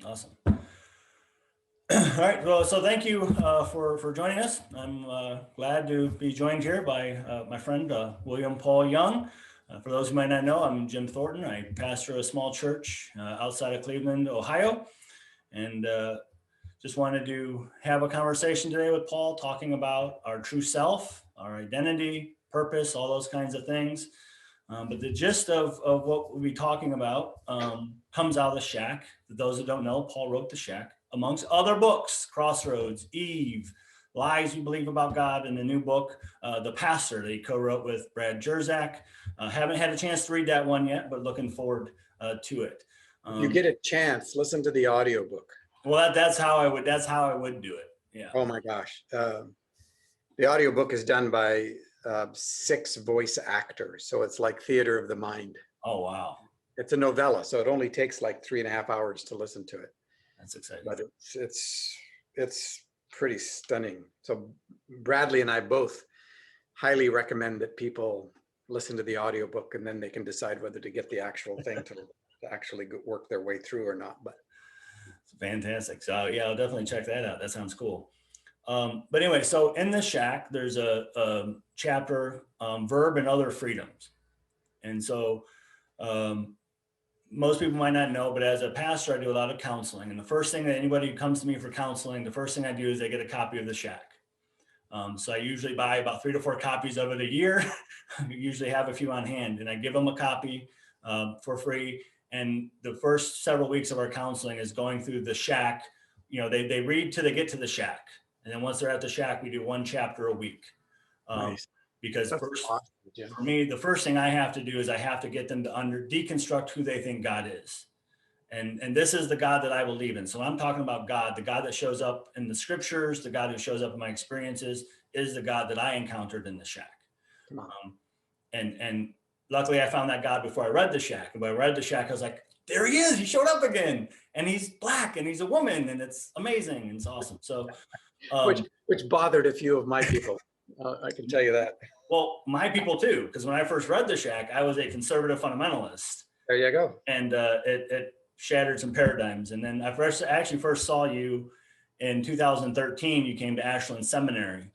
Awesome. All right. Well, so thank you for joining us. I'm glad to be joined here by my friend William Paul Young. For those who might not know, I'm Jim Thornton. I pastor a small church outside of Cleveland, Ohio, and just wanted to have a conversation today with Paul, talking about our true self, our identity, purpose, all those kinds of things. But the gist of what we'll be talking about comes out of the Shack. For those that don't know, Paul wrote the Shack, amongst other books: Crossroads, Eve, Lies We Believe About God, and the new book, The Pastor, that he co-wrote with Brad Jerzak. Haven't had a chance to read that one yet, but looking forward to it. If you get a chance, listen to the audiobook. Well, that's how I would do it. Yeah. Oh my gosh. The audiobook is done by 6 voice actors. So it's like theater of the mind. Oh, wow. It's a novella, so it only takes like 3.5 hours to listen to it. That's exciting. But it's pretty stunning. So Bradley and I both highly recommend that people listen to the audiobook, and then they can decide whether to get the actual thing to actually work their way through or not. But it's fantastic. So yeah, I'll definitely check that out. That sounds cool. But anyway, so in the Shack, there's a chapter, Verb and Other Freedoms. And so most people might not know, but as a pastor, I do a lot of counseling. And the first thing that anybody who comes to me for counseling, the first thing I do is they get a copy of the Shack. So I usually buy about 3 to 4 copies of it a year. I usually have a few on hand, and I give them a copy for free. And the first several weeks of our counseling is going through the Shack. You know, they read till they get to the Shack. And then once they're at the Shack, we do 1 chapter a week. nice. Because That's first, awesome, Jim. for me, the first thing I have to do is I have to get them to deconstruct who they think God is. And this is the God that I believe in. So I'm talking about God, the God that shows up in the scriptures, the God who shows up in my experiences, is the God that I encountered in the Shack. Come on. And luckily I found that God before I read the Shack. And when I read the Shack, I was like, there he is. He showed up again. And he's black and he's a woman, and it's amazing. And it's awesome. So which bothered a few of my people. I can tell you that. Well, my people too, because when I first read the Shack, I was a conservative fundamentalist. There you go. And it shattered some paradigms. And then I actually first saw you in 2013. You came to Ashland Seminary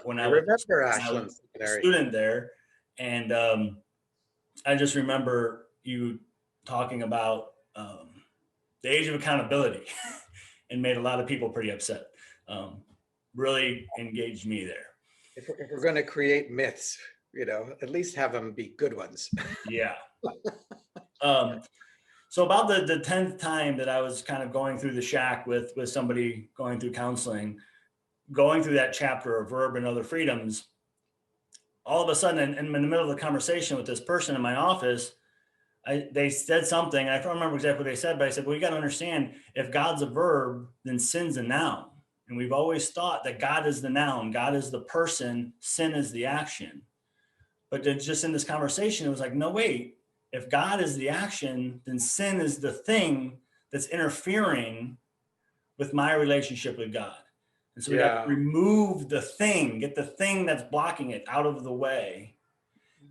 when I was a student there. And I just remember you talking about the age of accountability and made a lot of people pretty upset. Really engaged me there. If we're going to create myths, at least have them be good ones. Yeah. So about the 10th time that I was kind of going through the Shack with somebody going through counseling, going through that chapter of Verb and Other Freedoms, all of a sudden in the middle of the conversation with this person in my office, they said something. I don't remember exactly what they said, but I said, well, you got to understand, if God's a verb, then sin's a noun. And we've always thought that God is the noun, God is the person, sin is the action. But then just in this conversation, it was like, no, wait. If God is the action, then sin is the thing that's interfering with my relationship with God. And so we got to remove the thing, get the thing that's blocking it out of the way.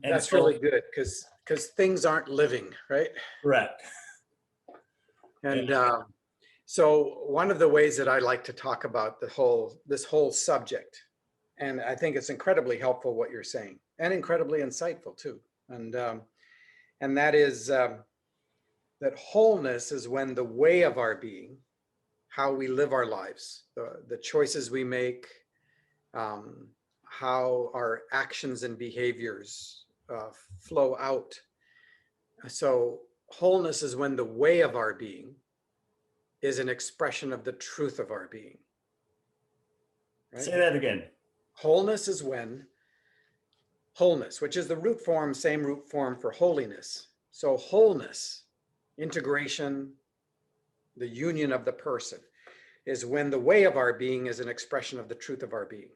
And that's really good, because things aren't living, right? Correct. And so one of the ways that I like to talk about this whole subject, and I think it's incredibly helpful what you're saying, and incredibly insightful too. And that is that wholeness is when the way of our being, how we live our lives, the choices we make, how our actions and behaviors flow out. So wholeness is when the way of our being is an expression of the truth of our being. Right? Say that again. Wholeness is when wholeness, which is the same root form for holiness. So wholeness, integration, the union of the person, is when the way of our being is an expression of the truth of our being.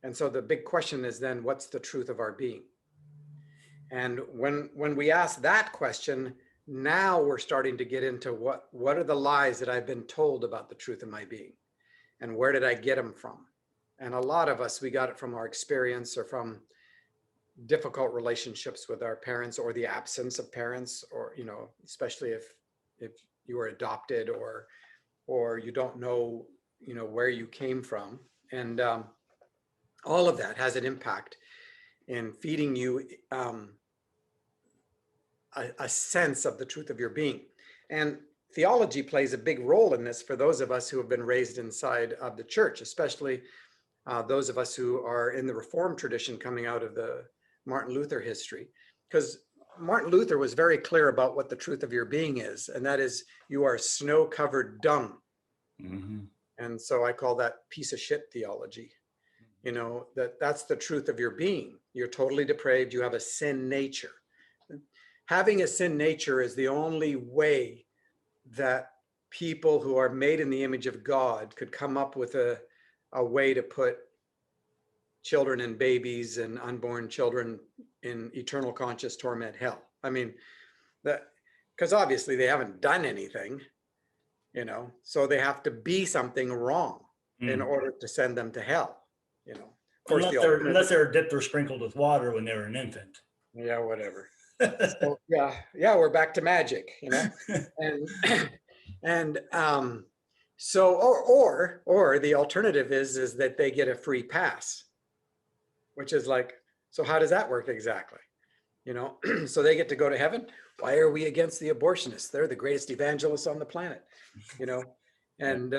And so the big question is then, what's the truth of our being? And when we ask that question, now we're starting to get into what are the lies that I've been told about the truth of my being, and where did I get them from? And a lot of us, we got it from our experience or from difficult relationships with our parents, or the absence of parents, or especially if you were adopted, or you don't know, where you came from. And all of that has an impact in feeding you a sense of the truth of your being. And theology plays a big role in this for those of us who have been raised inside of the church, especially those of us who are in the Reformed tradition coming out of the Martin Luther history. Because Martin Luther was very clear about what the truth of your being is, and that is you are snow-covered dung. Mm-hmm. And so I call that piece of shit theology. That's the truth of your being. You're totally depraved. You have a sin nature. Having a sin nature is the only way that people who are made in the image of God could come up with a way to put children and babies and unborn children in eternal conscious torment hell. I mean, because obviously they haven't done anything, so they have to be something wrong in order to send them to hell. Of course, unless they're dipped or sprinkled with water when they were an infant. Yeah, whatever. So, yeah, we're back to magic, and so or the alternative is that they get a free pass, which is like, so how does that work exactly? So they get to go to heaven. Why are we against the abortionists? They're the greatest evangelists on the planet, and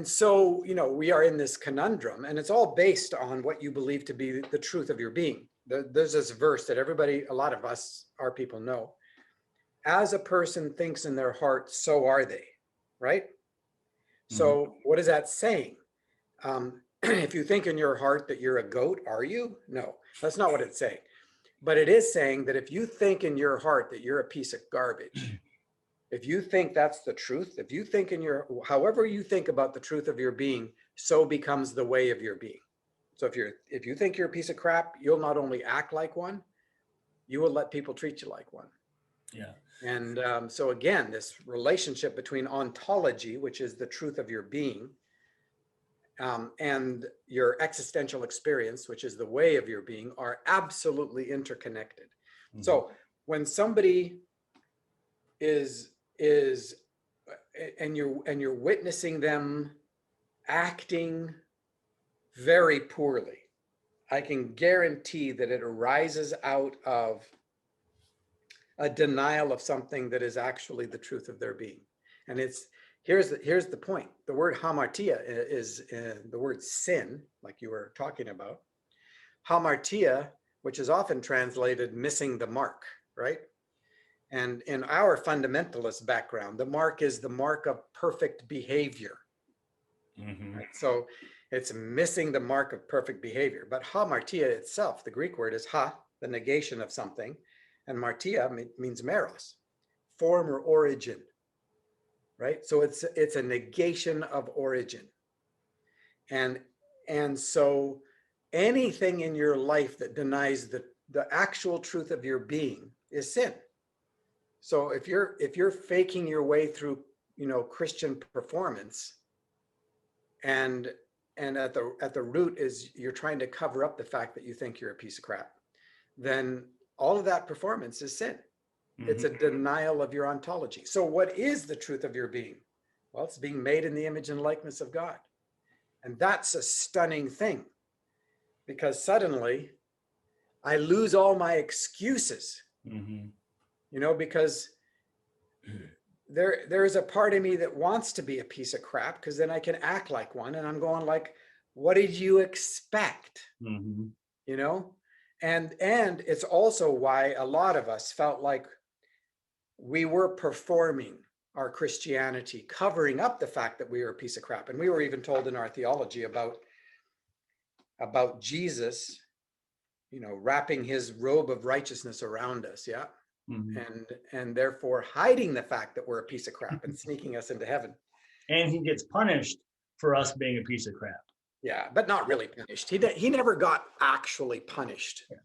so we are in this conundrum, and it's all based on what you believe to be the truth of your being. There's this verse that a lot of us, our people, know. As a person thinks in their heart, so are they, right? Mm-hmm. So what is that saying? If you think in your heart that you're a goat, are you? No, that's not what it's saying. But it is saying that if you think in your heart that you're a piece of garbage, if you think that's the truth, if you think however you think about the truth of your being, so becomes the way of your being. So if you think you're a piece of crap, you'll not only act like one, you will let people treat you like one. Yeah. And so again, this relationship between ontology, which is the truth of your being, and your existential experience, which is the way of your being, are absolutely interconnected. Mm-hmm. So when somebody is and you're witnessing them acting very poorly, I can guarantee that it arises out of a denial of something that is actually the truth of their being. And here's the point. The word hamartia is the word sin, like you were talking about. Hamartia, which is often translated missing the mark, right? And in our fundamentalist background, the mark is the mark of perfect behavior. Mm-hmm. Right? So it's missing the mark of perfect behavior. But hamartia itself, the Greek word is ha, the negation of something, and martia means meros, form or origin, right? So it's a negation of origin. And so anything in your life that denies the actual truth of your being is sin. So if you're faking your way through, Christian performance, and at the root is you're trying to cover up the fact that you think you're a piece of crap, then all of that performance is sin. Mm-hmm. It's a denial of your ontology. So what is the truth of your being? Well, it's being made in the image and likeness of God. And that's a stunning thing, because suddenly I lose all my excuses. Mm-hmm. Because there's a part of me that wants to be a piece of crap, because then I can act like one, and I'm going like, what did you expect? Mm-hmm. And it's also why a lot of us felt like we were performing our Christianity, covering up the fact that we were a piece of crap. And we were even told in our theology about Jesus, wrapping his robe of righteousness around us. Yeah. Mm-hmm. And therefore hiding the fact that we're a piece of crap and sneaking us into heaven. And he gets punished for us being a piece of crap. Yeah, but not really punished. He never got actually punished. Yeah.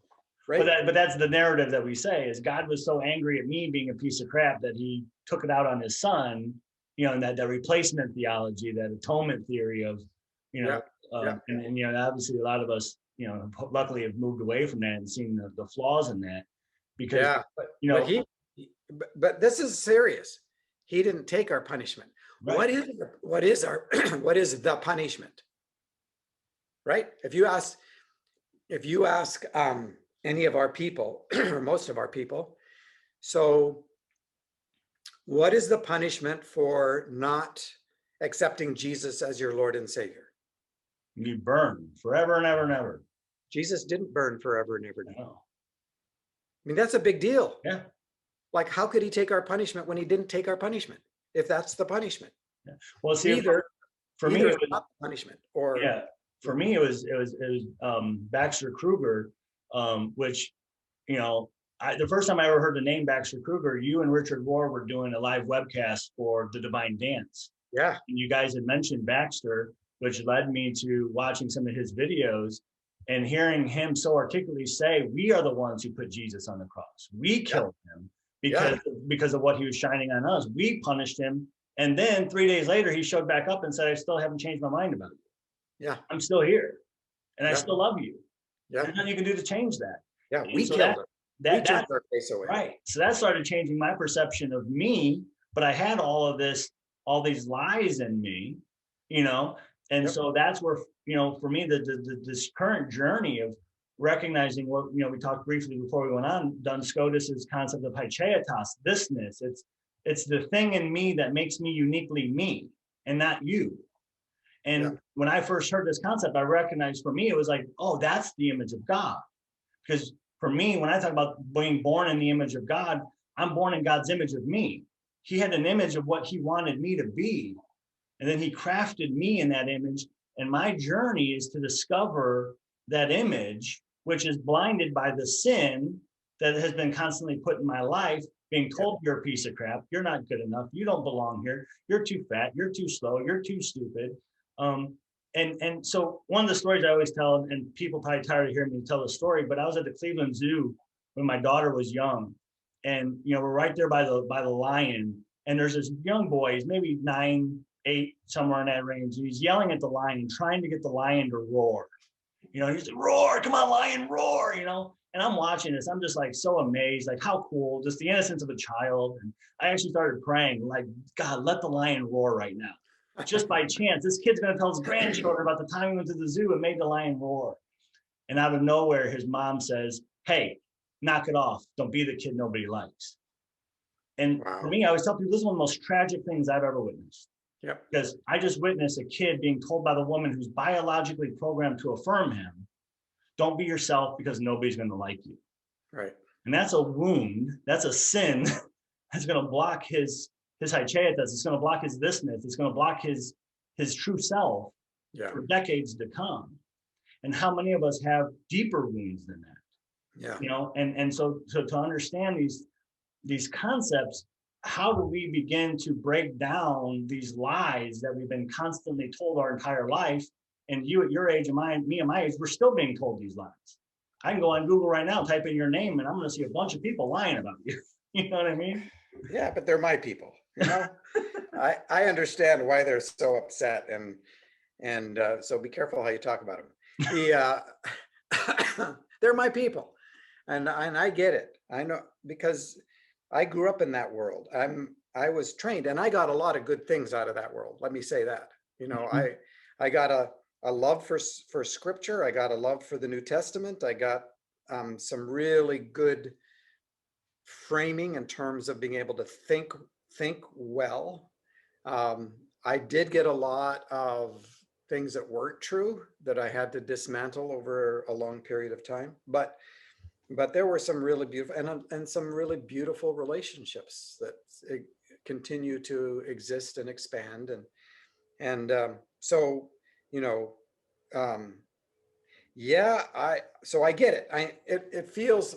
Right? But that's the narrative that we say, is God was so angry at me being a piece of crap that he took it out on his son, and that replacement theology, that atonement theory of, and obviously a lot of us, luckily have moved away from that and seen the flaws in that, because, but this is serious. He didn't take our punishment. Right. What is our what is the punishment? Right? If you ask any of our people, or most of our people, so what is the punishment for not accepting Jesus as your Lord and Savior? You burn forever and ever and ever. Jesus didn't burn forever and ever. No. I mean, that's a big deal. Yeah. Like, how could he take our punishment when he didn't take our punishment? If that's the punishment. Yeah. Well, see, Either for me, it's it was not punishment, or yeah. For me, it was Baxter Kruger, which, you know, the first time I ever heard the name Baxter Kruger, you and Richard Rohr were doing a live webcast for the Divine Dance. yeah, And you guys had mentioned Baxter, which led me to watching some of his videos and hearing him so articulately say, we are the ones who put Jesus on the cross. We killed him because of what he was shining on us. We punished him. And then 3 days later, he showed back up and said, I still haven't changed my mind about you. yeah, I'm still here and I still love you. yeah, There's nothing you can do to change that. yeah. And We so killed him. We that took our face away. right. So that started changing my perception of me, but I had all these lies in me, you know, and so that's where, you know, for me, this current journey of recognizing what, you know, we talked briefly before we went on, Duns Scotus's concept of hycheatos, thisness. It's the thing in me that makes me uniquely me and not you. And when I first heard this concept, I recognized for me, it was like, oh, that's the image of God. Because for me, when I talk about being born in the image of God, I'm born in God's image of me. He had an image of what he wanted me to be. And then he crafted me in that image. And my journey is to discover that image, which is blinded by the sin that has been constantly put in my life, being told you're a piece of crap, you're not good enough, you don't belong here, you're too fat, you're too slow, you're too stupid. And so one of the stories I always tell, and people probably tired of hearing me tell the story, but I was at the Cleveland Zoo when my daughter was young, and you know, we're right there by the lion, and there's this young boy, he's maybe 9, 8, somewhere in that range, and he's yelling at the lion, trying to get the lion to roar. You know, he's like, roar, come on, lion, roar, you know. And I'm watching this, I'm just like so amazed, like how cool, just the innocence of a child. And I actually started praying, like, God, let the lion roar right now. Just by chance, this kid's going to tell his grandchildren about the time he went to the zoo and made the lion roar. And out of nowhere, his mom says, hey, knock it off. Don't be the kid nobody likes. And for me, I always tell people this is one of the most tragic things I've ever witnessed. Yep. Because I just witnessed a kid being told by the woman who's biologically programmed to affirm him, don't be yourself because nobody's going to like you. Right. And that's a wound. That's a sin that's going to block his hycheatos. It's going to block his thisness. It's going to block his true self for decades to come. And how many of us have deeper wounds than that? Yeah. You know, and so to understand these concepts, how do we begin to break down these lies that we've been constantly told our entire life? And you at your age and me at my age, we're still being told these lies. I can go on Google right now, type in your name, and I'm going to see a bunch of people lying about you. You know what I mean? Yeah, but they're my people. You know, I understand why they're so upset, and so be careful how you talk about them. They're my people, and I get it. I know, because I grew up in that world. I was trained, and I got a lot of good things out of that world. Let me say that. You know, I got a love for scripture. I got a love for the New Testament. I got some really good framing in terms of being able to think well. I did get a lot of things that weren't true that I had to dismantle over a long period of time. But there were some really beautiful and some really beautiful relationships that continue to exist and expand. And so, you know, so I get it. It feels,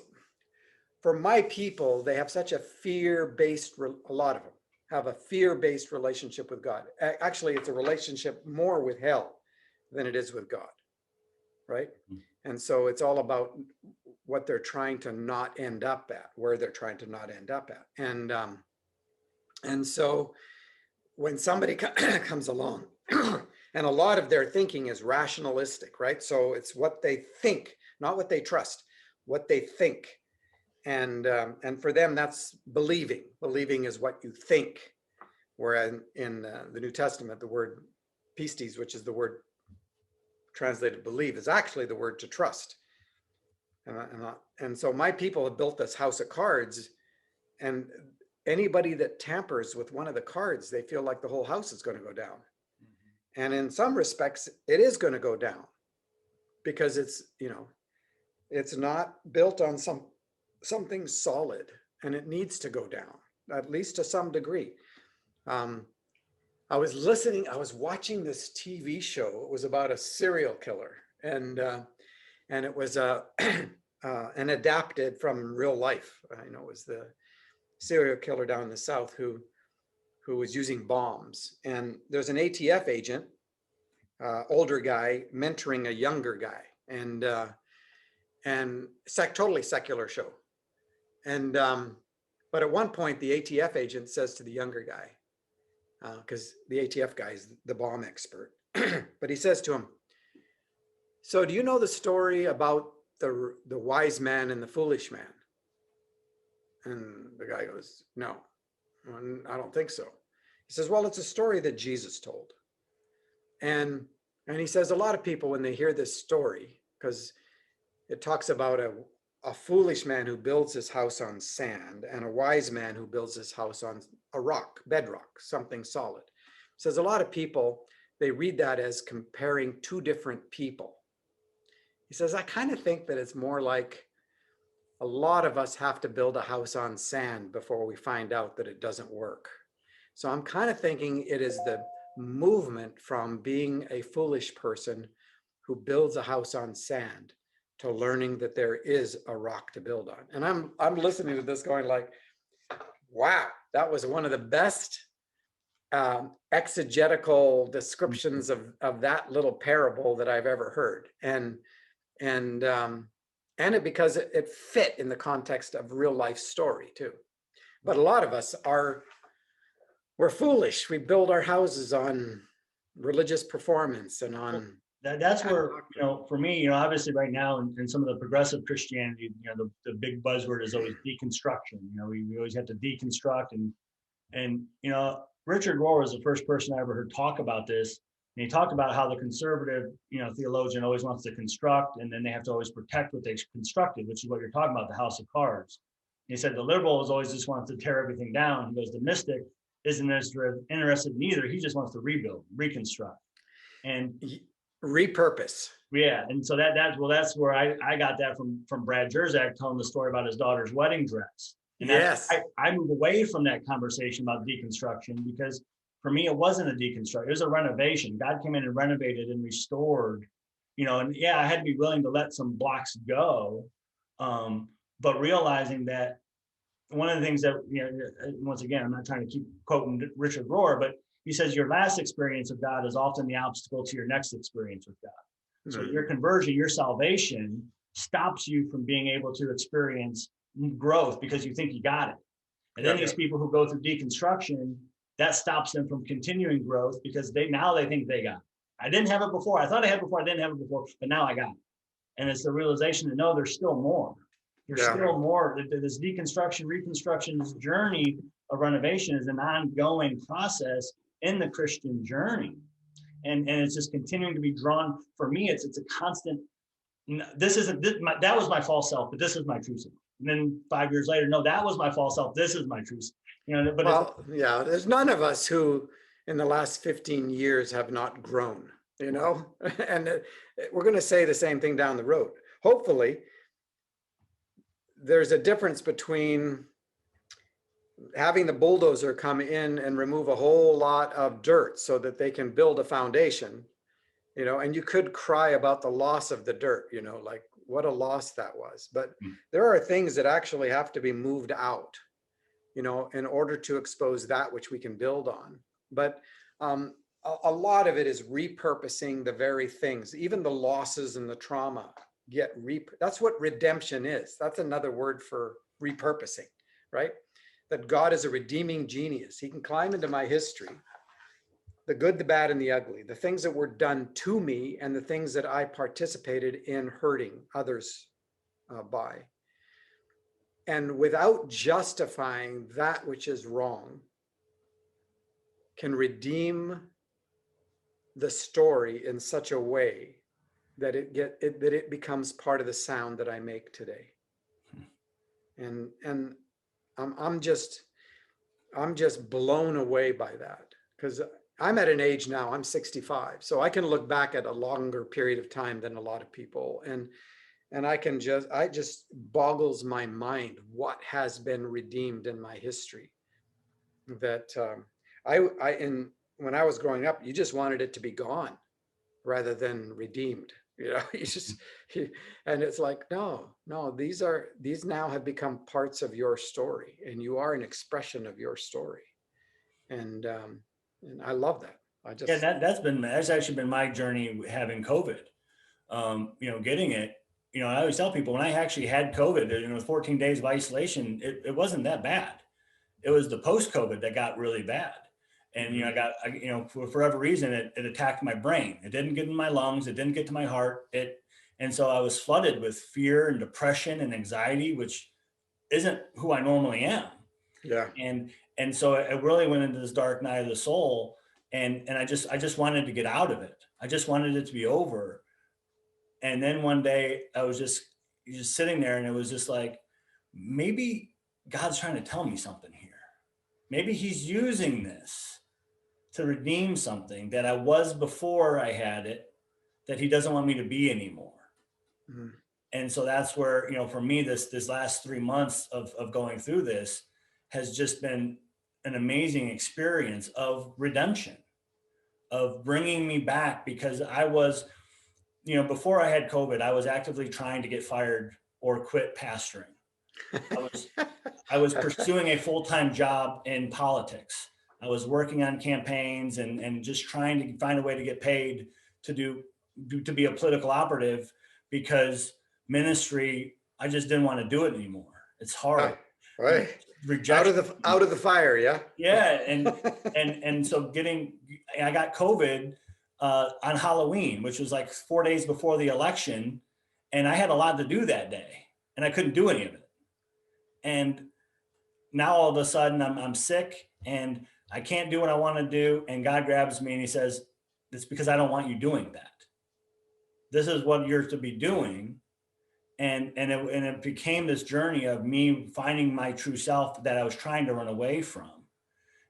for my people, they have such a fear-based, a lot of them have a fear-based relationship with God. Actually, it's a relationship more with hell than it is with God, right? And so it's all about what they're trying to not end up at, where they're trying to not end up at. And so when somebody comes along, and a lot of their thinking is rationalistic, right? So it's what they think, not what they trust, what they think. And for them, that's believing. Believing is what you think. Whereas in the New Testament, the word pistis, which is the word translated believe, is actually the word to trust. And so my people have built this house of cards, and anybody that tampers with one of the cards, they feel like the whole house is going to go down. And in some respects, it is going to go down because it's not built on something solid, and it needs to go down, at least to some degree. I was watching this TV show. It was about a serial killer, and it was an adapted from real life. It was the serial killer down in the South who was using bombs. And there's an ATF agent, older guy, mentoring a younger guy, and totally secular show. And but at one point, the ATF agent says to the younger guy, because the ATF guy is the bomb expert, but he says to him, "So do you know the story about the wise man and the foolish man?" And the guy goes, "No, I don't think so." He says, "Well, it's a story that Jesus told." And he says a lot of people, when they hear this story, because it talks about a foolish man who builds his house on sand and a wise man who builds his house on a rock, bedrock, something solid. He says a lot of people, they read that as comparing two different people. He says, I kind of think that it's more like a lot of us have to build a house on sand before we find out that it doesn't work. So I'm kind of thinking it is the movement from being a foolish person who builds a house on sand to learning that there is a rock to build on. And I'm listening to this going like, wow, that was one of the best exegetical descriptions of that little parable that I've ever heard. And it because it fit in the context of real life story too. But a lot of us we're foolish. We build our houses on religious performance and on that's where, for me, obviously right now in some of the progressive Christianity, the big buzzword is always deconstruction. We always have to deconstruct, and Richard Rohr was the first person I ever heard talk about this. And he talked about how the conservative, theologian always wants to construct, and then they have to always protect what they constructed, which is what you're talking about, the house of cards. And he said the liberal is always just wants to tear everything down. He goes, the mystic isn't interested in either. He just wants to rebuild, reconstruct, and repurpose. Yeah, and so that's where I got that from Brad Jerzak telling the story about his daughter's wedding dress. And yes, I moved away from that conversation about deconstruction because for me it wasn't a deconstruction; it was a renovation. God came in and renovated and restored, and yeah, I had to be willing to let some blocks go, but realizing that one of the things that once again, I'm not trying to keep quoting Richard Rohr, but he says your last experience of God is often the obstacle to your next experience with God. So your conversion, your salvation stops you from being able to experience growth because you think you got it. And then these people who go through deconstruction, that stops them from continuing growth because they think they got it. I didn't have it before. I thought I had it before. I didn't have it before, but now I got it. And it's the realization that no, there's still more. There's still more. This deconstruction, reconstruction, this journey of renovation is an ongoing process in the Christian journey. And it's just continuing to be drawn. For me, it's a constant, that was my false self, but this is my true self. And then 5 years later, no, that was my false self. This is my true self. But there's none of us who in the last 15 years have not grown, and we're going to say the same thing down the road. Hopefully, there's a difference between having the bulldozer come in and remove a whole lot of dirt so that they can build a foundation, and you could cry about the loss of the dirt, like what a loss that was. But there are things that actually have to be moved out, in order to expose that which we can build on. But a lot of it is repurposing the very things, even the losses and the trauma that's what redemption is. That's another word for repurposing, right? That God is a redeeming genius. He can climb into my history, the good, the bad, and the ugly, the things that were done to me and the things that I participated in hurting others by. and without justifying that which is wrong, can redeem the story in such a way that it becomes part of the sound that I make today. And I'm just blown away by that, because I'm at an age now, I'm 65, so I can look back at a longer period of time than a lot of people, and I just boggles my mind what has been redeemed in my history. That when I was growing up, you just wanted it to be gone rather than redeemed. You just, and it's like, no, these now have become parts of your story, and you are an expression of your story. And I love that. Yeah, that's actually been my journey having COVID. Getting it. I always tell people when I actually had COVID, 14 days of isolation, it wasn't that bad. It was the post-COVID that got really bad. And, for whatever reason, it attacked my brain. It didn't get in my lungs. It didn't get to my heart. And so I was flooded with fear and depression and anxiety, which isn't who I normally am. Yeah. And so it really went into this dark night of the soul. And I just wanted to get out of it. I just wanted it to be over. And then one day I was just sitting there, and it was just like, maybe God's trying to tell me something here. Maybe he's using this to redeem something that I was before I had it, that he doesn't want me to be anymore. Mm-hmm. And so that's where, for me, this last 3 months of going through this has just been an amazing experience of redemption, of bringing me back, because I was, before I had COVID, I was actively trying to get fired or quit pastoring. I was pursuing a full-time job in politics. I was working on campaigns and just trying to find a way to get paid to be a political operative, because ministry, I just didn't want to do it anymore. It's hard. Right. Rejection. Out of the fire. Yeah. Yeah. And so I got COVID on Halloween, which was like 4 days before the election. And I had a lot to do that day, and I couldn't do any of it. And now all of a sudden I'm sick and I can't do what I want to do. And God grabs me and he says, it's because I don't want you doing that. This is what you're to be doing. And it became this journey of me finding my true self that I was trying to run away from.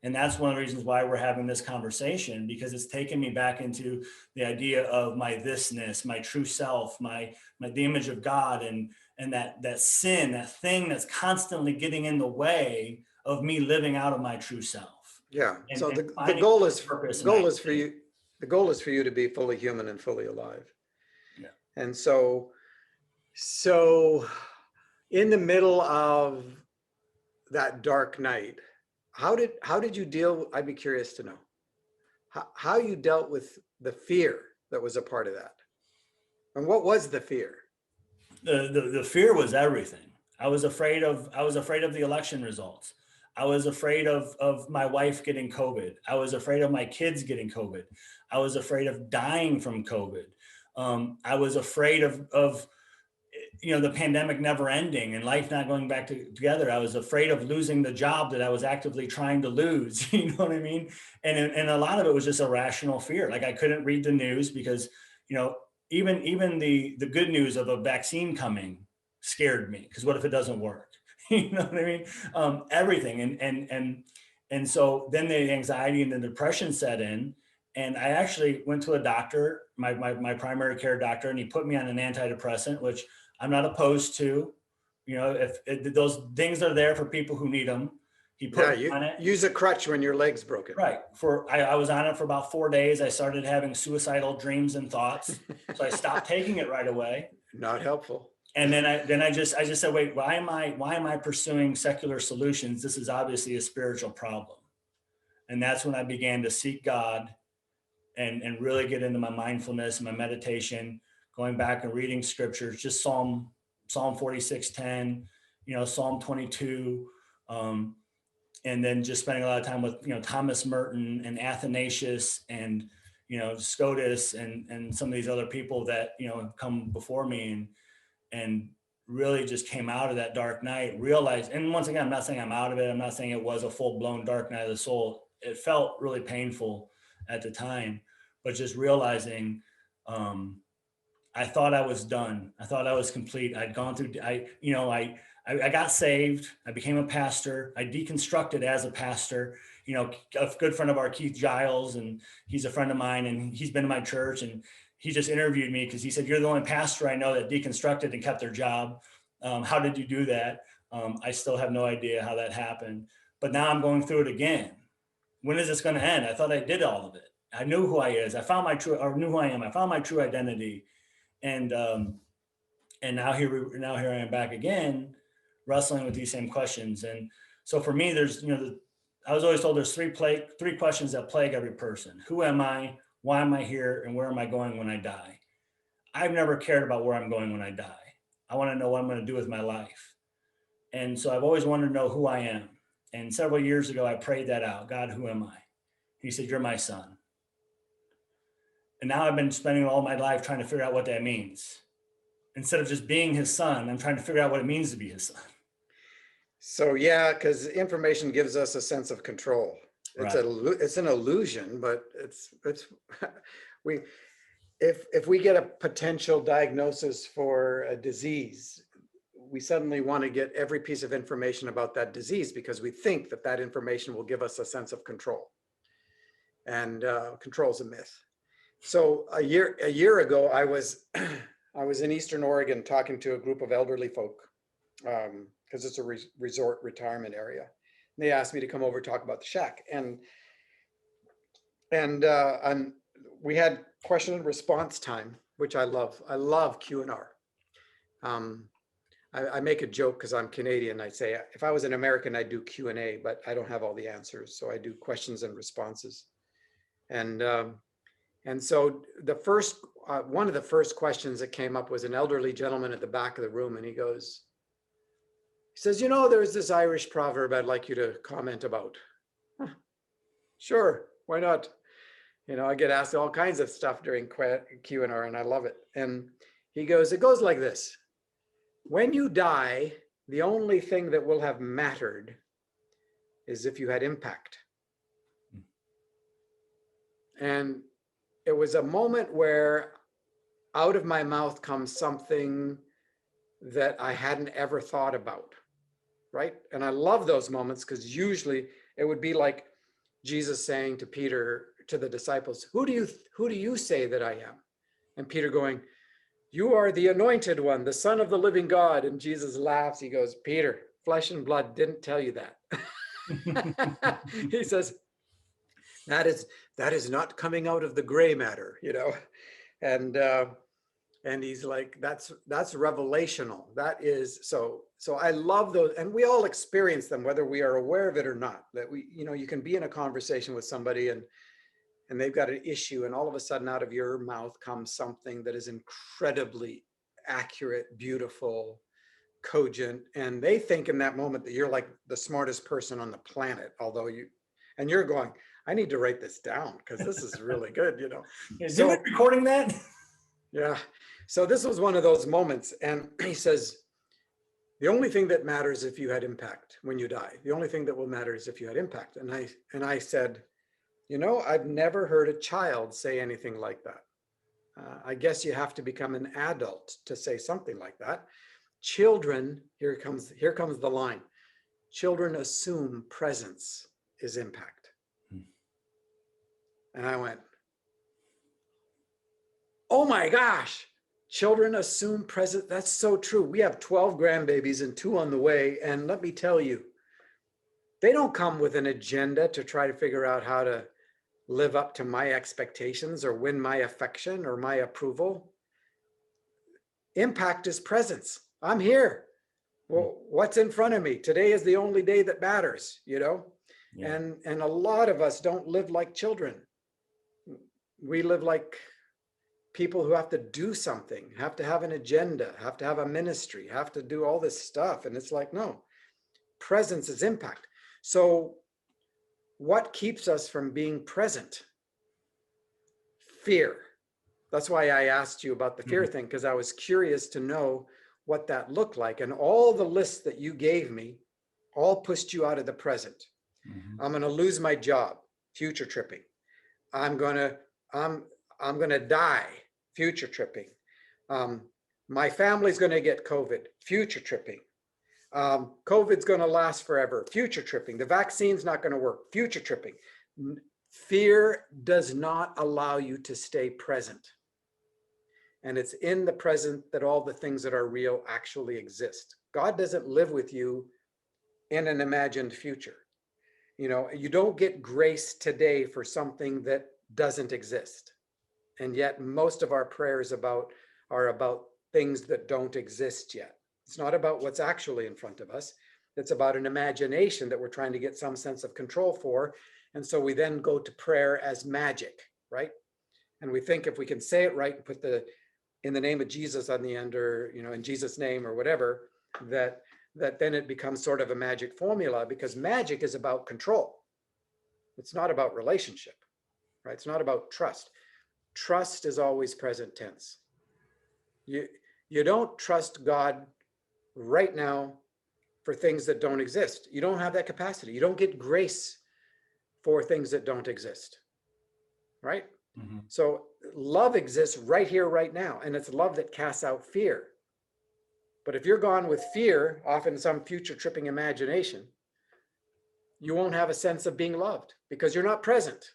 And that's one of the reasons why we're having this conversation, because it's taken me back into the idea of my thisness, my true self, the image of God, and that sin, that thing that's constantly getting in the way of me living out of my true self. Yeah. So the goal is for you to be fully human and fully alive. Yeah. And so in the middle of that dark night, how did you deal? I'd be curious to know how you dealt with the fear that was a part of that. And what was the fear? The fear was everything. I was afraid of the election results. I was afraid of my wife getting COVID. I was afraid of my kids getting COVID. I was afraid of dying from COVID. I was afraid of the pandemic never ending and life not going back together. I was afraid of losing the job that I was actively trying to lose. You know what I mean? And a lot of it was just irrational fear. Like I couldn't read the news because, even the good news of a vaccine coming scared me, because what if it doesn't work? You know what I mean? Everything. And so then the anxiety and the depression set in. And I actually went to a doctor, my primary care doctor, and he put me on an antidepressant, which I'm not opposed to. If those things are there for people who need them. He put me on it. Use a crutch when your leg's broken. Right. I was on it for about 4 days. I started having suicidal dreams and thoughts. So I stopped taking it right away. Not helpful. And then I just said, wait, why am I pursuing secular solutions? This is obviously a spiritual problem. And that's when I began to seek God and really get into my mindfulness and my meditation, going back and reading scriptures, just Psalm 46:10, Psalm 22, and then just spending a lot of time with, Thomas Merton and Athanasius and, Scotus and some of these other people that, have come before me. And really just came out of that dark night, realized, and once again, I'm not saying I'm out of it. I'm not saying it was a full blown dark night of the soul. It felt really painful at the time, but just realizing, I thought I was done. I thought I was complete. I'd gone through, I got saved. I became a pastor. I deconstructed as a pastor. A good friend of our, Keith Giles, and he's a friend of mine, and he's been to my church, and he just interviewed me because he said, "You're the only pastor I know that deconstructed and kept their job. How did you do that?" I still have no idea how that happened, but now I'm going through it again. When is this going to end? I thought I did all of it. I knew who I is. I found my true, or knew who I am. I found my true identity, and now here I am back again, wrestling with these same questions. And so for me, there's I was always told there's three questions that plague every person: who am I, why am I here, and where am I going when I die? I've never cared about where I'm going when I die. I want to know what I'm going to do with my life. And so I've always wanted to know who I am. And several years ago, I prayed that out: God, who am I? He said, "You're my son." And now I've been spending all my life trying to figure out what that means. Instead of just being his son, I'm trying to figure out what it means to be his son. So yeah, because information gives us a sense of control. Right. It's an illusion, but it's we if we get a potential diagnosis for a disease, we suddenly want to get every piece of information about that disease because we think that that information will give us a sense of control. And control is a myth. So a year ago, I was in Eastern Oregon talking to a group of elderly folk because it's a resort retirement area. And they asked me to come over and talk about the shack, and we had question and response time, which I love. I love Q&R. I make a joke because I'm Canadian. I say if I was an American, I'd do Q&A, but I don't have all the answers, so I do questions and responses. And so the first one of the first questions that came up was an elderly gentleman at the back of the room, and he says, there's this Irish proverb I'd like you to comment about. Huh. Sure, why not? I get asked all kinds of stuff during Q&R, and I love it. And he goes, it goes like this: when you die, the only thing that will have mattered is if you had impact. And it was a moment where out of my mouth comes something that I hadn't ever thought about, right? And I love those moments because usually it would be like Jesus saying to Peter, to the disciples, who do you say that I am? And Peter going, you are the anointed one, the Son of the living God. And Jesus laughs. He goes, Peter, flesh and blood didn't tell you that. He says, that is not coming out of the gray matter, and he's like, that's revelational. That is so I love those, and we all experience them, whether we are aware of it or not. That you can be in a conversation with somebody and they've got an issue, and all of a sudden out of your mouth comes something that is incredibly accurate, beautiful, cogent, and they think in that moment that you're like the smartest person on the planet, and you're going, I need to write this down because this is really good, Is so, recording that? Yeah. So this was one of those moments. And he says, the only thing that matters if you had impact when you die. The only thing that will matter is if you had impact. And I said, I've never heard a child say anything like that. I guess you have to become an adult to say something like that. Children, here comes the line. Children assume presence is impact. And I went, oh my gosh, children assume presence. That's so true. We have 12 grandbabies and 2 on the way. And let me tell you, they don't come with an agenda to try to figure out how to live up to my expectations or win my affection or my approval. Impact is presence. I'm here. Well, what's in front of me? Today is the only day that matters, Yeah. And a lot of us don't live like children. We live like people who have to do something, have to have an agenda, have to have a ministry, have to do all this stuff. And it's like, no, presence is impact. So what keeps us from being present? Fear. That's why I asked you about the fear thing, because I was curious to know what that looked like. And all the lists that you gave me all pushed you out of the present. I'm going to lose my job, future tripping. I'm going to die, future tripping. My family's going to get COVID, future tripping. COVID's going to last forever, future tripping. The vaccine's not going to work, future tripping. Fear does not allow you to stay present. And it's in the present that all the things that are real actually exist. God doesn't live with you in an imagined future. You know, you don't get grace today for something that doesn't exist. And yet most of our prayers are about things that don't exist yet. It's not about what's actually in front of us. It's about an imagination that we're trying to get some sense of control for. And so we then go to prayer as magic, right? And we think if we can say it right and put the in the name of Jesus on the end, or, you know, in Jesus' name or whatever, that then it becomes sort of a magic formula, because magic is about control. It's not about relationship, right? It's not about trust. Trust is always present tense. You don't trust God right now for things that don't exist. You don't have that capacity. You don't get grace for things that don't exist, right? Mm-hmm. So love exists right here, right now, and it's love that casts out fear. But if you're gone with fear, often some future tripping imagination, you won't have a sense of being loved because you're not present.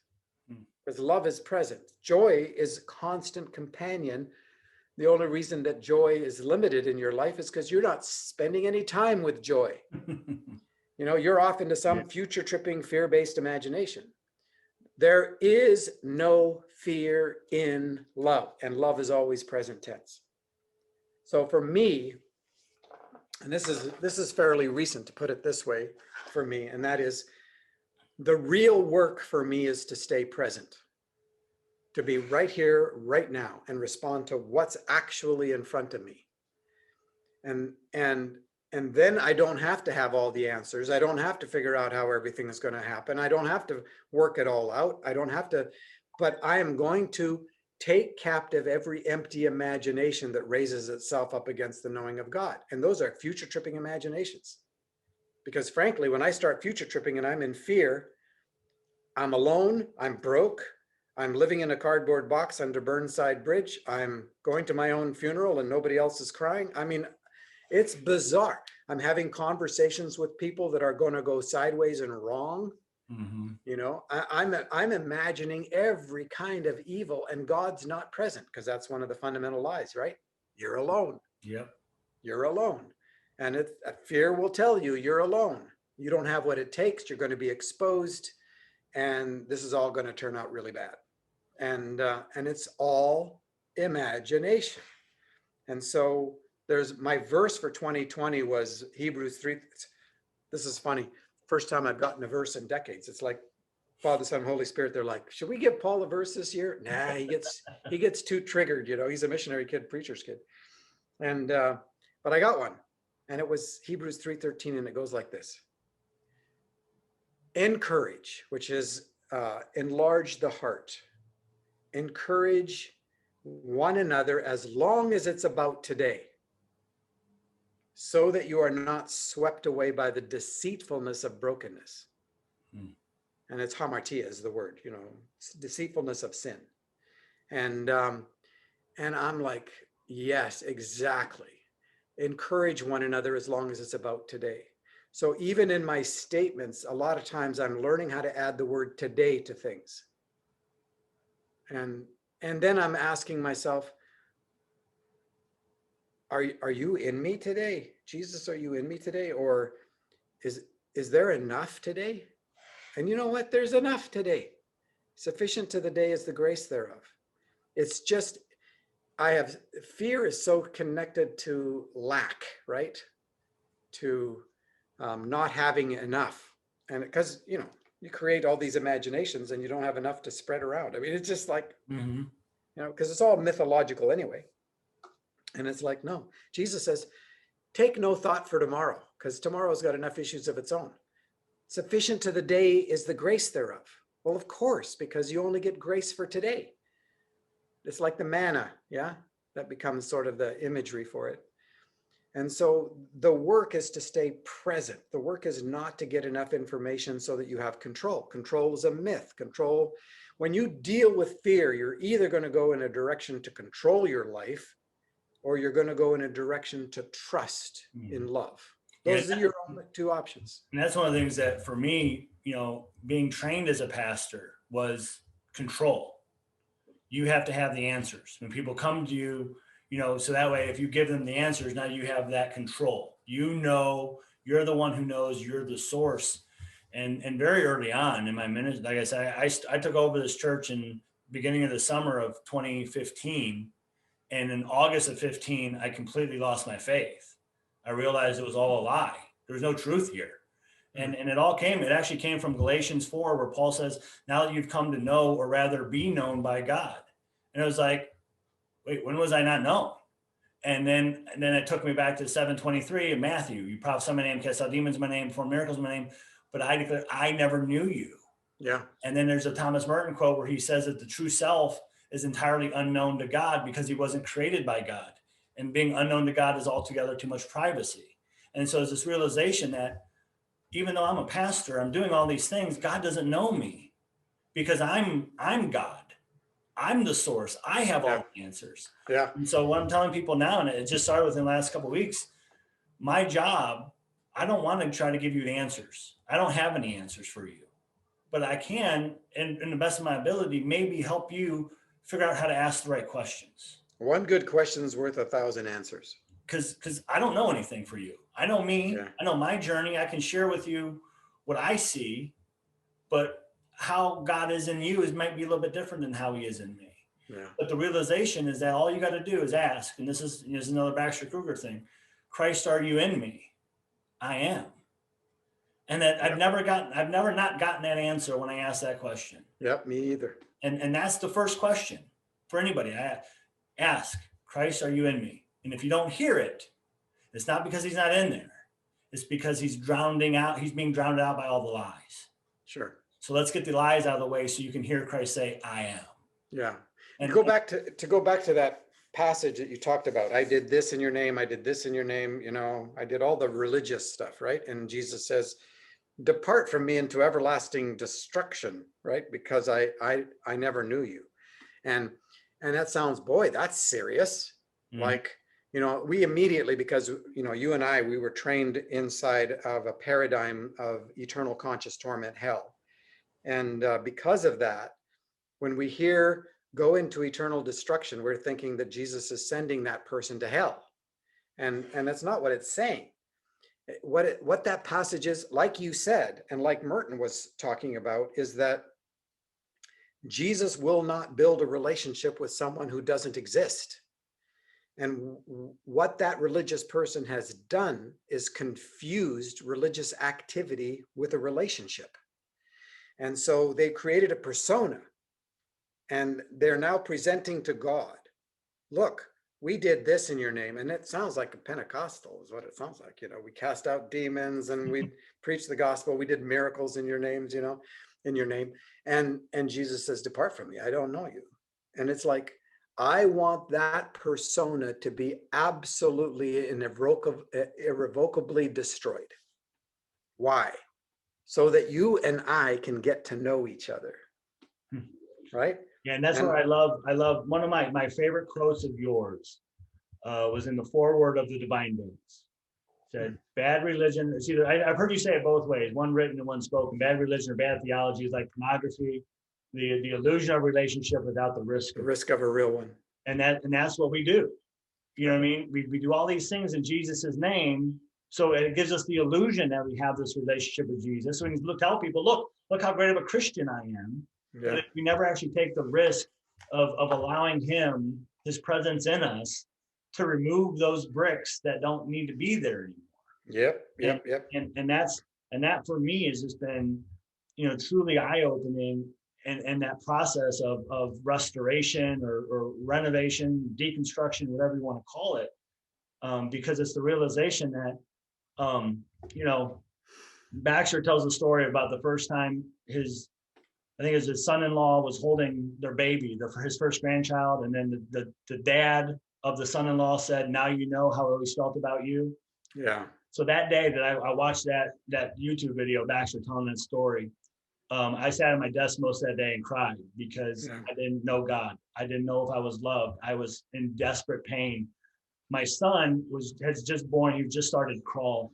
Because love is present. Joy is constant companion. The only reason that joy is limited in your life is because you're not spending any time with joy. You know, you're off into some future tripping, fear-based imagination. There is no fear in love, and love is always present tense. So for me, and this is fairly recent to put it this way for me, and that is the real work for me is to stay present, to be right here, right now, and respond to what's actually in front of me. And then I don't have to have all the answers. I don't have to figure out how everything is going to happen. I don't have to work it all out. I don't have to, but I am going to take captive every empty imagination that raises itself up against the knowing of God. And those are future tripping imaginations. Because frankly, when I start future tripping and I'm in fear, I'm alone, I'm broke, I'm living in a cardboard box under Burnside Bridge, I'm going to my own funeral and nobody else is crying. I mean, it's bizarre. I'm having conversations with people that are going to go sideways and wrong. Mm-hmm. You know, I'm imagining every kind of evil, and God's not present, because that's one of the fundamental lies, right? You're alone. Yep. You're alone. And fear will tell you you're alone. You don't have what it takes. You're going to be exposed, and this is all going to turn out really bad. And it's all imagination. And so there's my verse for 2020 was Hebrews 3. This is funny. First time I've gotten a verse in decades. It's like Father, Son, Holy Spirit. They're like, should we give Paul a verse this year? Nah, he gets too triggered. You know, he's a missionary kid, preacher's kid. And but I got one, and it was Hebrews 3:13, and it goes like this: encourage, which is enlarge the heart. Encourage one another as long as it's about today, so that you are not swept away by the deceitfulness of brokenness. And it's hamartia is the word, you know, deceitfulness of sin. And I'm like, yes, exactly. Encourage one another as long as it's about today. So even in my statements, a lot of times I'm learning how to add the word today to things. And then I'm asking myself, are you in me today? Jesus, are you in me today? Or is there enough today? And you know what? There's enough today. Sufficient to the day is the grace thereof. It's just, fear is so connected to lack, right? To not having enough. And because, you know, you create all these imaginations and you don't have enough to spread around. I mean, it's just like, you know, because it's all mythological anyway. And it's like, no, Jesus says, take no thought for tomorrow, because tomorrow's got enough issues of its own. Sufficient to the day is the grace thereof. Well, of course, because you only get grace for today. It's like the manna, yeah? That becomes sort of the imagery for it. And so the work is to stay present. The work is not to get enough information so that you have control. Control is a myth. Control, when you deal with fear, you're either going to go in a direction to control your life, or you're going to go in a direction to trust in love. Those are your only two options. And that's one of the things that for me, being trained as a pastor was control. You have to have the answers. When people come to you, so that way, if you give them the answers, now you have that control. You're the one who knows, you're the source. And very early on in my ministry, like I said, I took over this church in beginning of the summer of 2015. And in August of 15, I completely lost my faith. I realized it was all a lie. There was no truth here. And it actually came from Galatians 4, where Paul says, now that you've come to know, or rather be known by God. And it was like, wait, when was I not known? And then it took me back to 7:23 in Matthew. You prophesy my name, cast out demons in my name, perform miracles in my name, but I declare I never knew you. Yeah. And then there's a Thomas Merton quote where he says that the true self is entirely unknown to God because he wasn't created by God. And being unknown to God is altogether too much privacy. And so it's this realization that even though I'm a pastor, I'm doing all these things, God doesn't know me because I'm God. I'm the source. I have all the answers. Yeah. And so what I'm telling people now, and it just started within the last couple of weeks, my job, I don't want to try to give you the answers. I don't have any answers for you, but I can, in the best of my ability, maybe help you figure out how to ask the right questions. One good question is worth 1,000 answers. Because I don't know anything for you. I know me. Yeah. I know my journey. I can share with you what I see, but how God is in you might be a little bit different than how he is in me. Yeah. But the realization is that all you got to do is ask. And this is another Baxter Kruger thing. Christ, are you in me? I am. And that I've never not gotten that answer when I ask that question. Yep, me either. And that's the first question for anybody. I ask, Christ, are you in me? And if you don't hear it, it's not because he's not in there. It's because he's being drowned out by all the lies. Sure. So let's get the lies out of the way so you can hear Christ say, I am. Yeah. And go back to that passage that you talked about. I did this in your name. I did this in your name. I did all the religious stuff, right? And Jesus says, depart from me into everlasting destruction, right? Because I never knew you. And that sounds, boy, that's serious. Mm-hmm. Like, we immediately, because, you and I, we were trained inside of a paradigm of eternal conscious torment, hell. And because of that, when we hear go into eternal destruction, we're thinking that Jesus is sending that person to hell. And that's not what it's saying. What that passage is, like you said, and like Merton was talking about, is that Jesus will not build a relationship with someone who doesn't exist. And what that religious person has done is confused religious activity with a relationship. And so they created a persona, and they're now presenting to God, look, we did this in your name. And it sounds like a Pentecostal is what it sounds like. We cast out demons and we preached the gospel. We did miracles in your names, in your name. And Jesus says, depart from me. I don't know you. And it's like, I want that persona to be absolutely and irrevocably destroyed. Why? So that you and I can get to know each other. Right? Yeah, and that's what I love. I love one of my favorite quotes of yours was in the foreword of the Divine Days. Said, bad religion, it's either, I've heard you say it both ways, one written and one spoken. Bad religion or bad theology is like pornography, the illusion of relationship without the risk of a real one. And that's what we do. You know what I mean? We do all these things in Jesus's name. So it gives us the illusion that we have this relationship with Jesus. So we tell people, look how great of a Christian I am. Yeah. But if we never actually take the risk of allowing him, his presence in us, to remove those bricks that don't need to be there anymore. Yep. And that for me has just been, truly eye-opening, and that process of restoration or renovation, deconstruction, whatever you want to call it, because it's the realization that, Baxter tells a story about the first time his son-in-law was holding their baby, his first grandchild, and then the dad of the son-in-law said, "Now you know how I always felt about you." Yeah. So that day that I watched that YouTube video of actually telling that story, I sat at my desk most of that day and cried because Yeah. I didn't know God. I didn't know if I was loved. I was in desperate pain. My son has just born. He just started to crawl,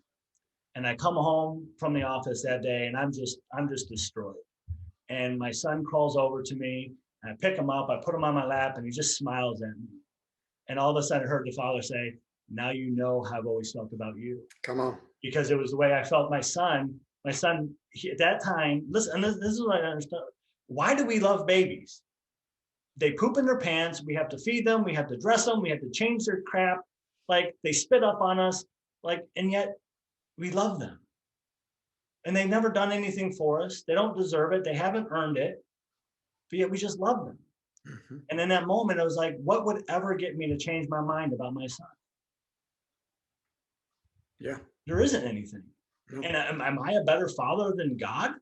and I come home from the office that day, and I'm just destroyed. And my son crawls over to me, and I pick him up. I put him on my lap, and he just smiles at me. And all of a sudden, I heard the father say, "Now you know how I've always felt about you." Come on. Because it was the way I felt my son. My son, at that time, listen, and this is what I understand. Why do we love babies? They poop in their pants. We have to feed them. We have to dress them. We have to change their crap. Like they spit up on us. Like, and yet we love them. And they've never done anything for us. They don't deserve it. They haven't earned it. But yet we just love them. Mm-hmm. And in that moment, I was like, what would ever get me to change my mind about my son? Yeah. There isn't anything. No. And am I a better father than God?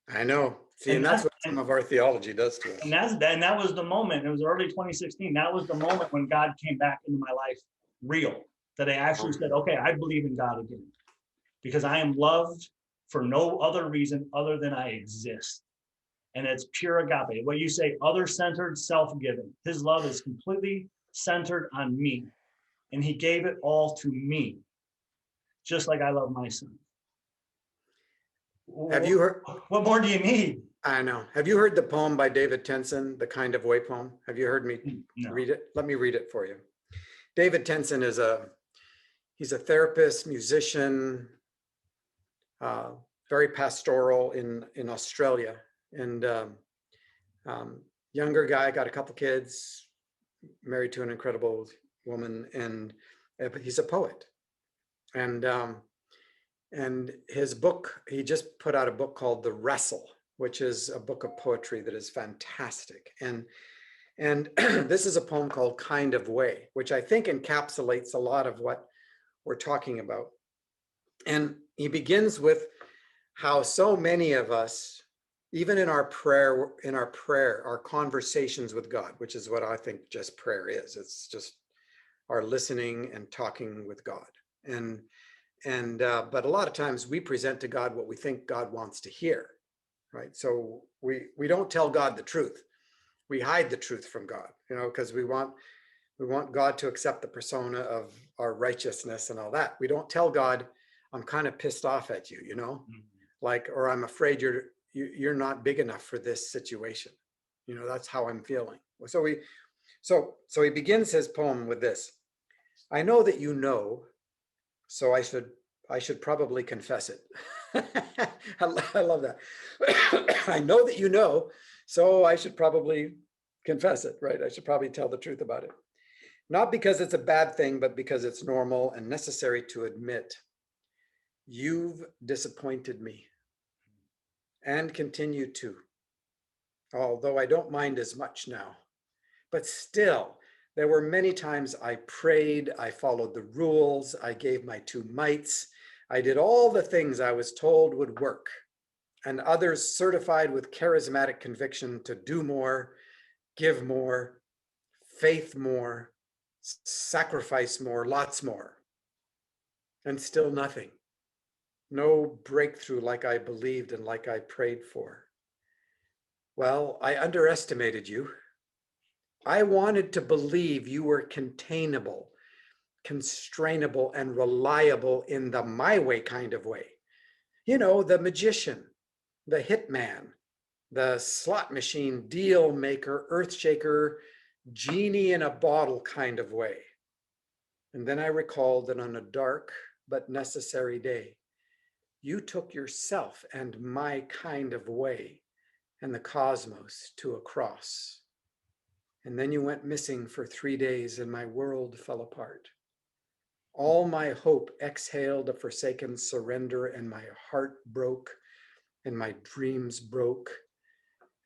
I know. See, and that's what some of our theology does to us. And that was the moment. It was early 2016. That was the moment when God came back into my life real. That I actually said, okay, I believe in God again. Because I am loved for no other reason other than I exist. And it's pure agape. What you say, other-centered, self-giving. His love is completely centered on me. And he gave it all to me. Just like I love my son. Have you heard? What more do you need? I know. Have you heard the poem by David Tensen, The Kind of Way poem? Have you heard me read it? Let me read it for you. David Tensen is he's a therapist, musician, very pastoral in Australia, and younger guy, got a couple kids, married to an incredible woman, and he's a poet. And his book, he just put out a book called The Wrestle, which is a book of poetry that is fantastic. And this is a poem called Kind of Way, which I think encapsulates a lot of what we're talking about. And he begins with how so many of us, even in our prayer, our conversations with God, which is what I think just prayer is. It's just our listening and talking with God. But a lot of times we present to God what we think God wants to hear, right? So we don't tell God the truth. We hide the truth from God, because we want God to accept the persona of our righteousness and all that. We don't tell God, I'm kind of pissed off at you, like, or I'm afraid you're not big enough for this situation. That's how I'm feeling. So he begins his poem with this: I know that you know, so I should probably confess it. I love that. I know that you know, so I should probably confess it, right? I should probably tell the truth about it. Not because it's a bad thing, but because it's normal and necessary to admit you've disappointed me and continue to, although I don't mind as much now. But still, there were many times I prayed, I followed the rules, I gave my two mites, I did all the things I was told would work, and others certified with charismatic conviction to do more, give more, faith more, sacrifice more, lots more. And still nothing. No breakthrough like I believed and like I prayed for. Well, I underestimated you. I wanted to believe you were containable, constrainable, and reliable in the my way kind of way. The magician, the hitman, the slot machine deal maker, earth shaker, genie in a bottle kind of way. And then I recalled that on a dark but necessary day, you took yourself and my kind of way and the cosmos to a cross. And then you went missing for 3 days and my world fell apart. All my hope exhaled a forsaken surrender, and my heart broke and my dreams broke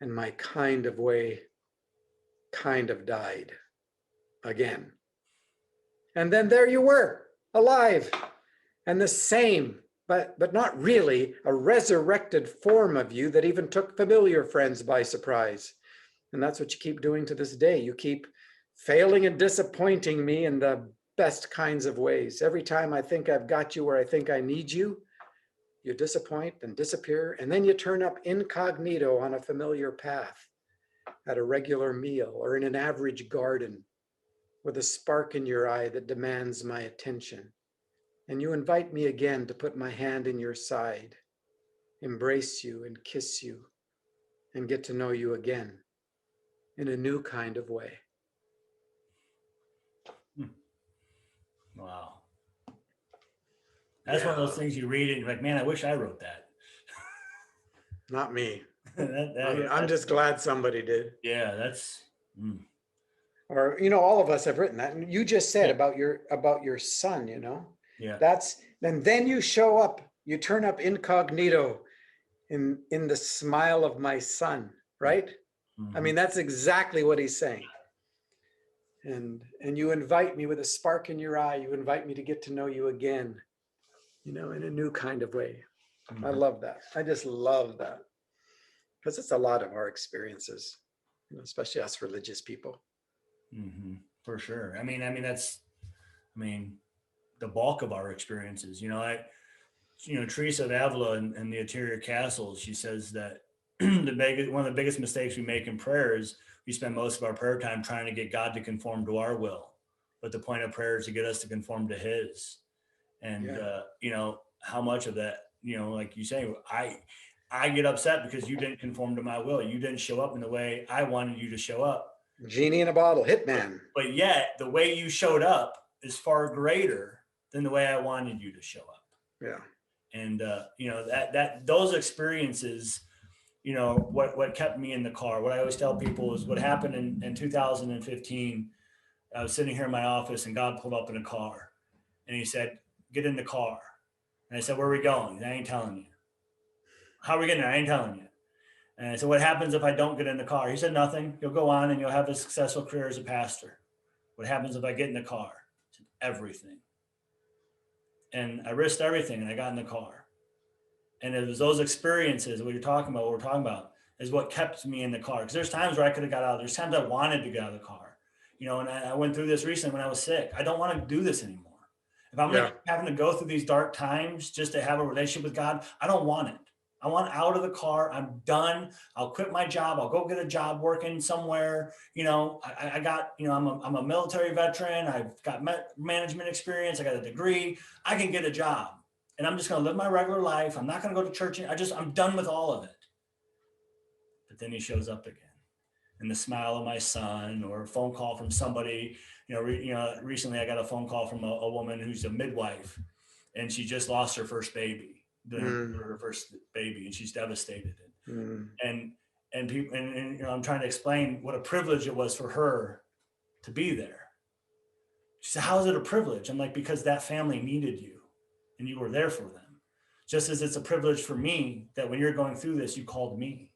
and my kind of way kind of died again. And then there you were, alive, and the same, but not really, a resurrected form of you that even took familiar friends by surprise. And that's what you keep doing to this day. You keep failing and disappointing me in the best kinds of ways. Every time I think I've got you where I think I need you, you disappoint and disappear, and then you turn up incognito on a familiar path at a regular meal or in an average garden with a spark in your eye that demands my attention. And you invite me again to put my hand in your side, embrace you and kiss you, and get to know you again in a new kind of way. Wow. That's one of those things you read it and you're like, man, I wish I wrote that. Not me. That- I'm just glad somebody did. yeah, that's Or, all of us have written that. And you just said Yeah. about your son, yeah. that's, and then you show up, you turn up incognito in the smile of my son, right? I mean, that's exactly what he's saying. And you invite me with a spark in your eye. You invite me to get to know you again, in a new kind of way. I love that. I just love that. Because it's a lot of our experiences, especially us religious people. For sure. I mean, that's, the bulk of our experiences, Teresa of Avila and the Interior Castles, she says that one of the biggest mistakes we make in prayer is we spend most of our prayer time trying to get God to conform to our will. But the point of prayer is to get us to conform to his. And, how much of that, like you say, I get upset because you didn't conform to my will. You didn't show up in the way I wanted you to show up. Genie in a bottle, hitman. But yet the way you showed up is far greater than the way I wanted you to show up. Yeah. And, those experiences, what kept me in the car, what I always tell people is what happened in 2015. I was sitting here in my office and God pulled up in a car and he said, get in the car. And I said, where are we going? I ain't telling you. How are we getting there? I ain't telling you. And I said, what happens if I don't get in the car? He said, nothing. You'll go on and you'll have a successful career as a pastor. What happens if I get in the car? I said, everything. And I risked everything and I got in the car. And it was those experiences, what we're talking about, is what kept me in the car. Because there's times where I could have got out. There's times I wanted to get out of the car. And I went through this recently when I was sick. I don't want to do this anymore. If I'm having to go through these dark times just to have a relationship with God, I don't want it. I want out of the car. I'm done. I'll quit my job. I'll go get a job working somewhere. I got, I'm a military veteran. I've got management experience. I got a degree. I can get a job and I'm just going to live my regular life. I'm not going to go to church. I'm done with all of it. But then he shows up again and the smile of my son or a phone call from somebody, recently I got a phone call from a woman who's a midwife and she just lost her first baby. Her first baby, and she's devastated. And people, and I'm trying to explain what a privilege it was for her to be there. She said, "How is it a privilege?" I'm like, "Because that family needed you, and you were there for them. Just as it's a privilege for me that when you're going through this, you called me.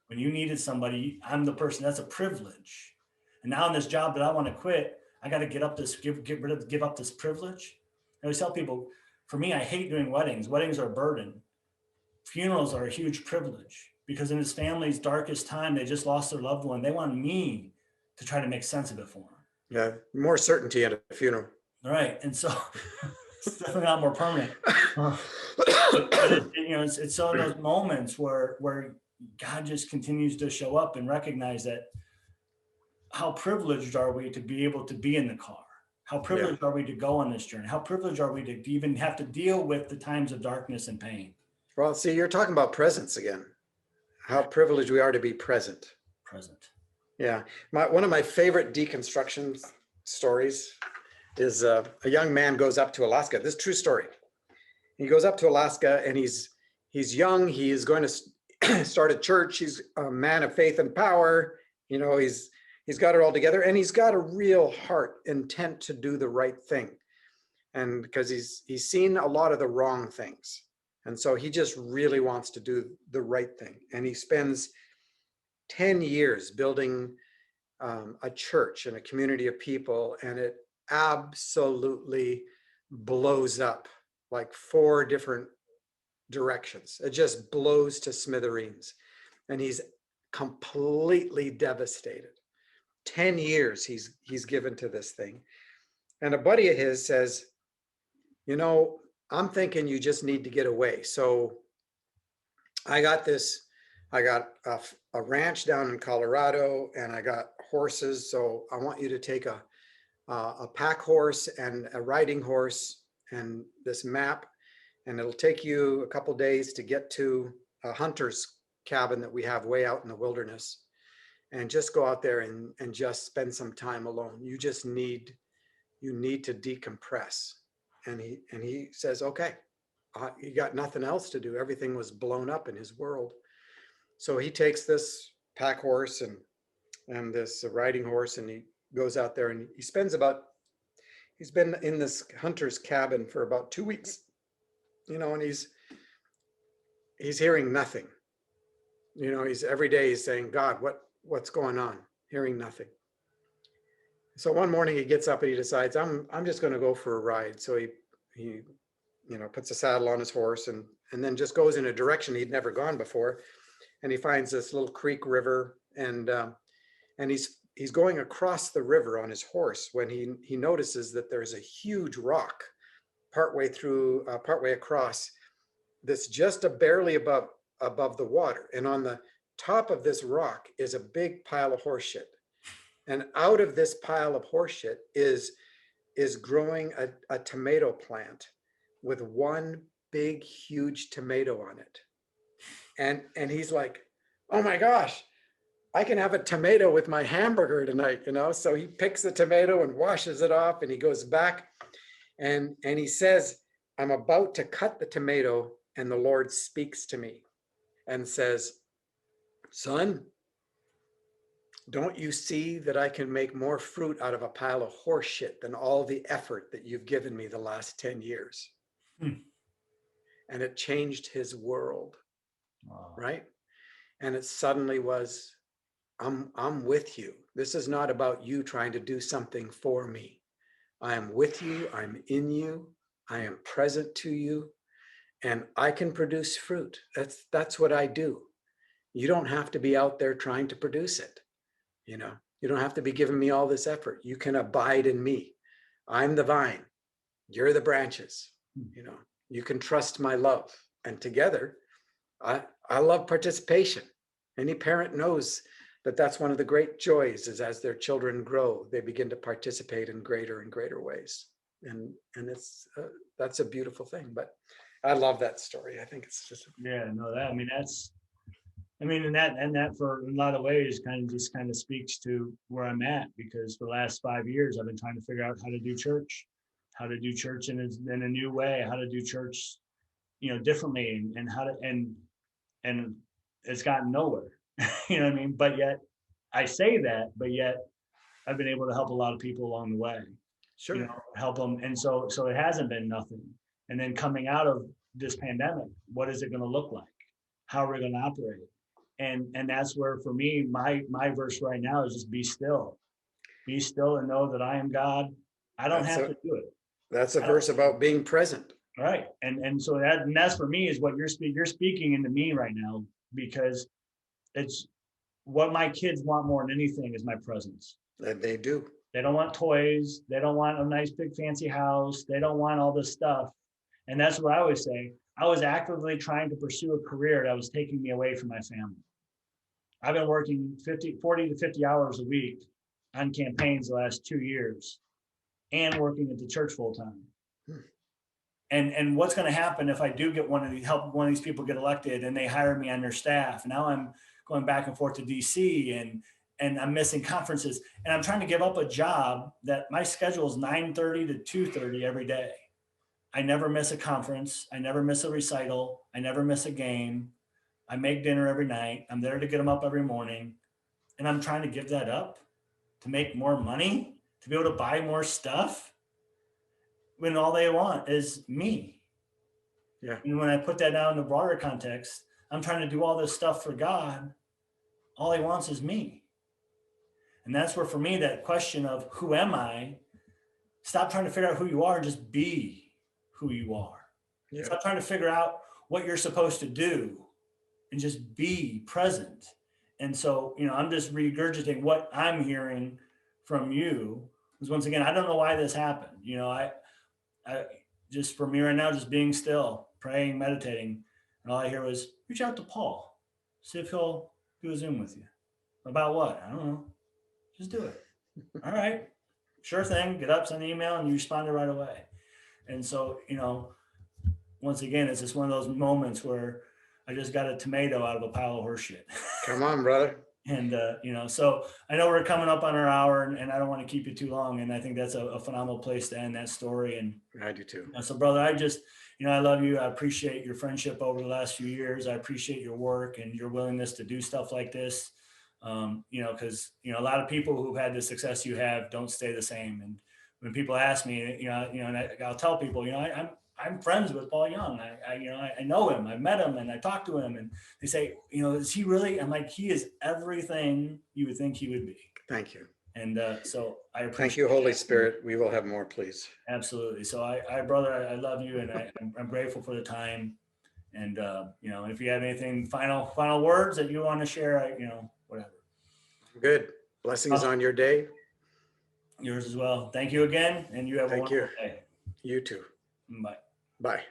When you needed somebody, I'm the person. That's a privilege. And now in this job that I want to quit, I got to give up this privilege." I always tell people, for me, I hate doing weddings. Weddings are a burden. Funerals are a huge privilege because in his family's darkest time, they just lost their loved one. They want me to try to make sense of it for them. Yeah, more certainty at a funeral. All right, and so it's definitely not more permanent. But it's so in those moments where God just continues to show up and recognize that how privileged are we to be able to be in the car? How privileged are we to go on this journey? How privileged are we to even have to deal with the times of darkness and pain? Well, see, you're talking about presence again. How privileged we are to be present. Yeah. One of my favorite deconstruction stories is a young man goes up to Alaska. This is a true story. He goes up to Alaska and he's young. He is going to start a church. He's a man of faith and power. He's got it all together and he's got a real heart intent to do the right thing. And because he's seen a lot of the wrong things. And so he just really wants to do the right thing. And he spends 10 years building a church and a community of people. And it absolutely blows up like 4 different directions. It just blows to smithereens. And he's completely devastated. 10 years he's given to this thing. And a buddy of his says, you know, I'm thinking you just need to get away. So I got a ranch down in Colorado, and I got horses. So I want you to take a pack horse and a riding horse and this map, and it'll take you a couple days to get to a hunter's cabin that we have way out in the wilderness, and just go out there and just spend some time alone. You need to decompress. And he says, okay. He got nothing else to do. Everything was blown up in his world. So he takes this pack horse and this riding horse, and he goes out there, and he's been in this hunter's cabin for about 2 weeks, and he's hearing nothing. He's every day he's saying, God, what's going on? Hearing nothing. So one morning he gets up and he decides, I'm just going to go for a ride. So he puts a saddle on his horse and then just goes in a direction he'd never gone before. And he finds this little creek river, and he's going across the river on his horse when he notices that there's a huge rock partway across that's just barely above the water. And on the top of this rock is a big pile of horse shit. And out of this pile of horse shit is growing a tomato plant with one big, huge tomato on it. And he's like, oh my gosh, I can have a tomato with my hamburger tonight, So he picks the tomato and washes it off, and he goes back and he says, I'm about to cut the tomato, and the Lord speaks to me and says, son, don't you see that I can make more fruit out of a pile of horse shit than all the effort that you've given me the last 10 years? And it changed his world. Wow. Right? And it suddenly was, I'm with you. This is not about you trying to do something for me. I am with you. I'm in you. I am present to you. And I can produce fruit. That's what I do. You don't have to be out there trying to produce it. You don't have to be giving me all this effort. You can abide in me. I'm the vine. You're the branches. You can trust my love. And together, I love participation. Any parent knows that that's one of the great joys, is as their children grow, they begin to participate in greater and greater ways. And that's a beautiful thing. But I love that story. I think it's just and that for a lot of ways kind of speaks to where I'm at, because for the last 5 years I've been trying to figure out how to do church in a new way, how to do church, differently, and how to and it's gotten nowhere. You know what I mean? But yet I say that, but yet I've been able to help a lot of people along the way. Sure. Help them, and so it hasn't been nothing. And then coming out of this pandemic, what is it going to look like? How are we going to operate? And that's where, for me, my verse right now is just be still and know that I am God. I don't have to do it. That's a verse about being present. Right. And so that's for me is what you're speaking into me right now, because it's what my kids want more than anything is my presence. They do. They don't want toys. They don't want a nice big fancy house. They don't want all this stuff. And that's what I always say. I was actively trying to pursue a career that was taking me away from my family. I've been working 40 to 50 hours a week on campaigns the last 2 years, and working at the church full time. And what's going to happen if I do get help one of these people get elected and they hire me on their staff? Now I'm going back and forth to DC and I'm missing conferences, and I'm trying to give up a job that my schedule is 9:30 to 2:30 every day. I never miss a conference. I never miss a recital. I never miss a game. I make dinner every night. I'm there to get them up every morning. And I'm trying to give that up to make more money, to be able to buy more stuff, when all they want is me. Yeah. And when I put that down in the broader context, I'm trying to do all this stuff for God. All he wants is me. And that's where, for me, that question of who am I, stop trying to figure out who you are and just be who you are. Yeah. Stop trying to figure out what you're supposed to do and just be present And so, I'm just regurgitating what I'm hearing from you. Because once again, I don't know why this happened. I just for me right now, just being still, praying, meditating, and all I hear was reach out to Paul, see if he'll do a Zoom with you. About what? I don't know. Just do it. All right. Sure thing. Get up, send an email, and you responded right away. And so, once again, it's just one of those moments where I just got a tomato out of a pile of horse shit. Come on, brother. And, so I know we're coming up on our hour, and I don't want to keep you too long. And I think that's a phenomenal place to end that story. And I do too. so, brother, I just, I love you. I appreciate your friendship over the last few years. I appreciate your work and your willingness to do stuff like this. Because, a lot of people who've had the success you have don't stay the same. And when people ask me, and I'll tell people, I'm friends with Paul Young. I know him. I met him and I talked to him, and they say, is he really? I'm like, he is everything you would think he would be. Thank you. And so I appreciate. Thank you, Holy Spirit. We will have more, please. Absolutely. So brother, I love you, and I'm grateful for the time. And if you have anything final words that you want to share, whatever. Good. Blessings on your day. Yours as well. Thank you again, and you have a wonderful day. You too. Bye. Bye.